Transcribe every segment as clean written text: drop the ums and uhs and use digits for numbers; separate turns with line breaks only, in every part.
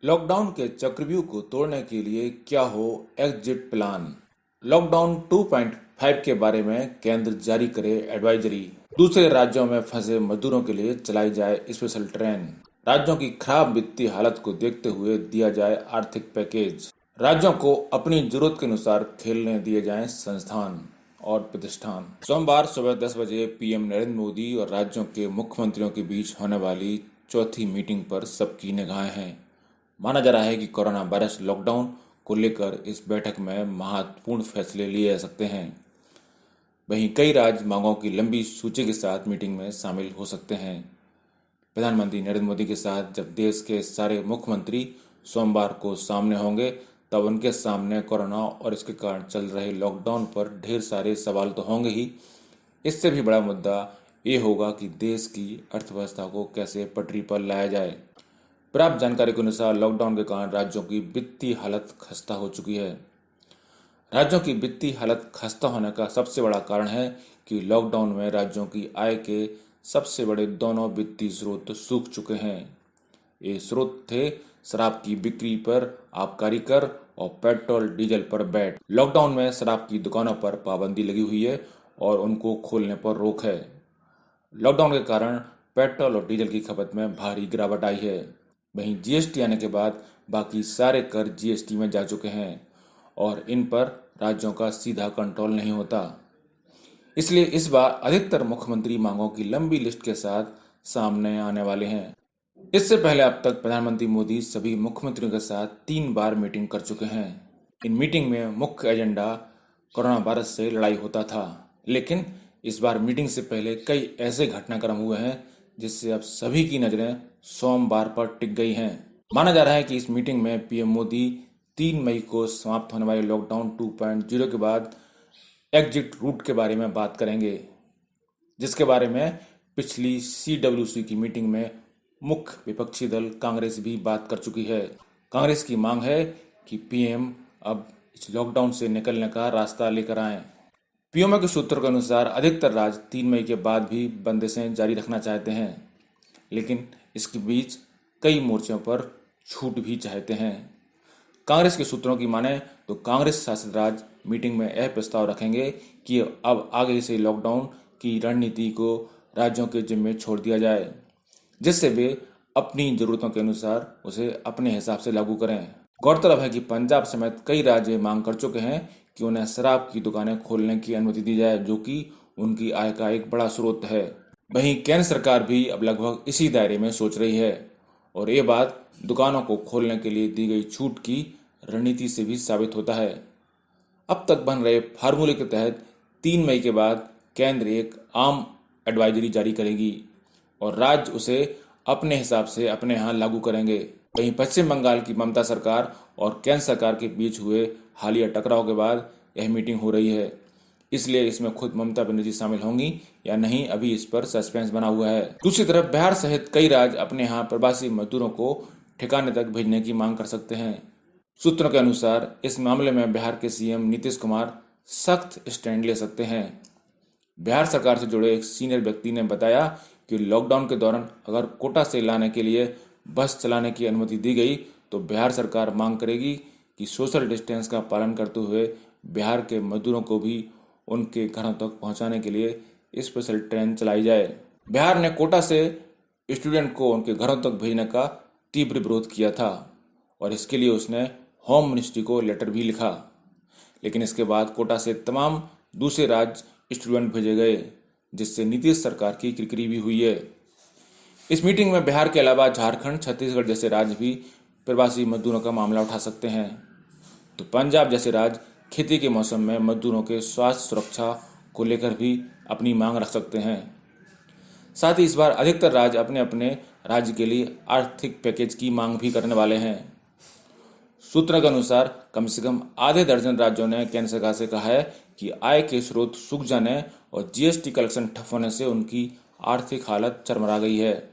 Lockdown के चक्रव्यूह को तोड़ने के लिए क्या हो एग्जिट प्लान। लॉकडाउन 2.5 के बारे में केंद्र जारी करे एडवाइजरी। दूसरे राज्यों में फंसे मजदूरों के लिए चलाई जाए स्पेशल ट्रेन। राज्यों की खराब वित्तीय हालत को देखते हुए दिया जाए आर्थिक पैकेज। राज्यों को अपनी जरूरत के अनुसार खेलने दिए जाएं संस्थान और प्रतिष्ठान। सोमवार सुबह 10 बजे पीएम नरेंद्र मोदी और राज्यों के मुख्यमंत्रियों के बीच होने वाली चौथी मीटिंग पर सबकी निगाहें हैं। माना जा रहा है कि कोरोना वायरस लॉकडाउन को लेकर इस बैठक में महत्वपूर्ण फैसले लिए जा सकते हैं। वहीं कई राज्य मांगों की लंबी सूची के साथ मीटिंग में शामिल हो सकते हैं। प्रधानमंत्री नरेंद्र मोदी के साथ जब देश के सारे मुख्यमंत्री सोमवार को सामने होंगे, तब उनके सामने कोरोना और इसके कारण चल रहे लॉकडाउन पर ढेर सारे सवाल तो होंगे ही। इससे भी बड़ा मुद्दा ये होगा कि देश की अर्थव्यवस्था को कैसे पटरी पर लाया जाए। प्राप्त जानकारी के अनुसार लॉकडाउन के कारण राज्यों की वित्तीय हालत खस्ता हो चुकी है। राज्यों की वित्तीय हालत खस्ता होने का सबसे बड़ा कारण है कि लॉकडाउन में राज्यों की आय के सबसे बड़े दोनों वित्तीय स्रोत सूख चुके हैं। ये स्रोत थे शराब की बिक्री पर आबकारी कर और पेट्रोल डीजल पर वैट। लॉकडाउन में शराब की दुकानों पर पाबंदी लगी हुई है और उनको खोलने पर रोक है। लॉकडाउन के कारण पेट्रोल और डीजल की खपत में भारी गिरावट आई है। वहीं जीएसटी आने के बाद बाकी सारे कर जीएसटी में जा चुके हैं और इन पर राज्यों का सीधा कंट्रोल नहीं होता। इसलिए इस बार अधिकतर मुख्यमंत्री मांगों की लंबी लिस्ट के साथ सामने आने वाले हैं। इससे पहले अब तक प्रधानमंत्री मोदी सभी मुख्यमंत्रियों के साथ 3 बार मीटिंग कर चुके हैं। इन मीटिंग में मुख्य एजेंडा कोरोना वायरस से लड़ाई होता था, लेकिन इस बार मीटिंग से पहले कई ऐसे घटनाक्रम हुए हैं जिससे अब सभी की नजरें सोमवार पर टिक गई हैं। माना जा रहा है कि इस मीटिंग में पीएम मोदी 3 मई को समाप्त होने वाले लॉकडाउन 2.0 के बाद एग्जिट रूट के बारे में बात करेंगे, जिसके बारे में पिछली CWC की मीटिंग में मुख्य विपक्षी दल कांग्रेस भी बात कर चुकी है। कांग्रेस की मांग है कि पीएम अब इस लॉकडाउन से निकलने का रास्ता लेकर आएं। पीएमओ के सूत्रों के अनुसार अधिकतर राज्य 3 मई के बाद भी बंदिशें जारी रखना चाहते हैं, लेकिन इसके बीच कई मोर्चों पर छूट भी चाहते हैं। कांग्रेस के सूत्रों की माने तो कांग्रेस शासित राज्य मीटिंग में यह प्रस्ताव रखेंगे कि अब आगे से लॉकडाउन की रणनीति को राज्यों के जिम्मे छोड़ दिया जाए, जिससे वे अपनी जरूरतों के अनुसार उसे अपने हिसाब से लागू करें। गौरतलब है कि पंजाब समेत कई राज्य मांग कर चुके हैं कि उन्हें शराब की दुकानें खोलने की अनुमति दी जाए, जो कि उनकी आय का एक बड़ा स्रोत है। वहीं केंद्र सरकार भी अब लगभग इसी दायरे में सोच रही है और ये बात दुकानों को खोलने के लिए दी गई छूट की रणनीति से भी साबित होता है। अब तक बन रहे फार्मूले के तहत 3 मई के बाद केंद्र एक आम एडवाइजरी जारी करेगी और राज्य उसे अपने हिसाब से अपने यहाँ लागू करेंगे। वहीं पश्चिम बंगाल की ममता सरकार और केंद्र सरकार के बीच हुए हालिया टकराव के बाद यह मीटिंग हो रही है, इसलिए इसमें खुद ममता बनर्जी शामिल होंगी या नहीं, अभी इस पर सस्पेंस बना हुआ है। दूसरी तरफ बिहार सहित कई राज्य अपने यहाँ प्रवासी मजदूरों को ठिकाने तक भेजने की मांग कर सकते हैं। सूत्रों के अनुसार इस मामले में बिहार के सीएम नीतीश कुमार सख्त स्टैंड ले सकते हैं। बिहार सरकार से जुड़े एक सीनियर व्यक्ति ने बताया कि लॉकडाउन के दौरान अगर कोटा से लाने के लिए बस चलाने की अनुमति दी गई तो बिहार सरकार मांग करेगी कि सोशल डिस्टेंस का पालन करते हुए बिहार के मजदूरों को भी उनके घरों तक पहुंचाने के लिए स्पेशल ट्रेन चलाई जाए। बिहार ने कोटा से स्टूडेंट को उनके घरों तक भेजने का तीव्र विरोध किया था और इसके लिए उसने होम मिनिस्ट्री को लेटर भी लिखा, लेकिन इसके बाद कोटा से तमाम दूसरे राज्य स्टूडेंट भेजे गए, जिससे नीतीश सरकार की किरकिरी भी हुई है। इस मीटिंग में बिहार के अलावा झारखंड, छत्तीसगढ़ जैसे राज्य भी प्रवासी मजदूरों का मामला उठा सकते हैं, तो पंजाब जैसे राज्य खेती के मौसम में मजदूरों के स्वास्थ्य सुरक्षा को लेकर भी अपनी मांग रख सकते हैं। साथ ही इस बार अधिकतर राज्य अपने अपने राज्य के लिए आर्थिक पैकेज की मांग भी करने वाले हैं। सूत्रों के अनुसार कम से कम आधे दर्जन राज्यों ने केंद्र सरकार से कहा है कि आय के स्रोत सूख जाने और जीएसटी कलेक्शन ठप होने से उनकी आर्थिक हालत चरमरा गई है।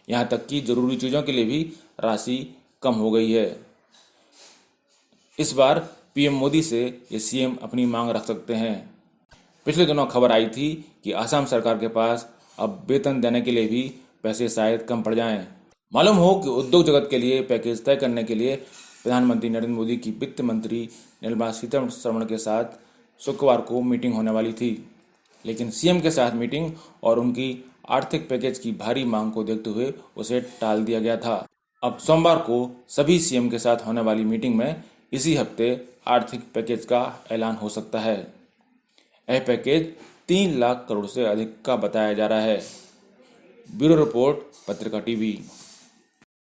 यहाँ तक कि जरूरी चीजों के लिए भी राशि कम हो गई है। इस बार पीएम मोदी से ये सीएम अपनी मांग रख सकते हैं। पिछले दिनों खबर आई थी कि असम सरकार के पास अब वेतन देने के लिए भी पैसे शायद कम पड़ जाएं। मालूम हो कि उद्योग जगत के लिए पैकेज तय करने के लिए प्रधानमंत्री नरेंद्र मोदी की वित्त मंत्री निर्मला सीतारमण के साथ शुक्रवार को मीटिंग होने वाली थी, लेकिन सीएम के साथ मीटिंग और उनकी आर्थिक पैकेज की भारी मांग को देखते हुए उसे टाल दिया गया था। अब सोमवार को सभी सीएम के साथ होने वाली मीटिंग में इसी हफ्ते आर्थिक पैकेज का ऐलान हो सकता है। यह पैकेज 3 लाख करोड़ से अधिक का बताया जा रहा है। ब्यूरो रिपोर्ट, पत्रिका टीवी।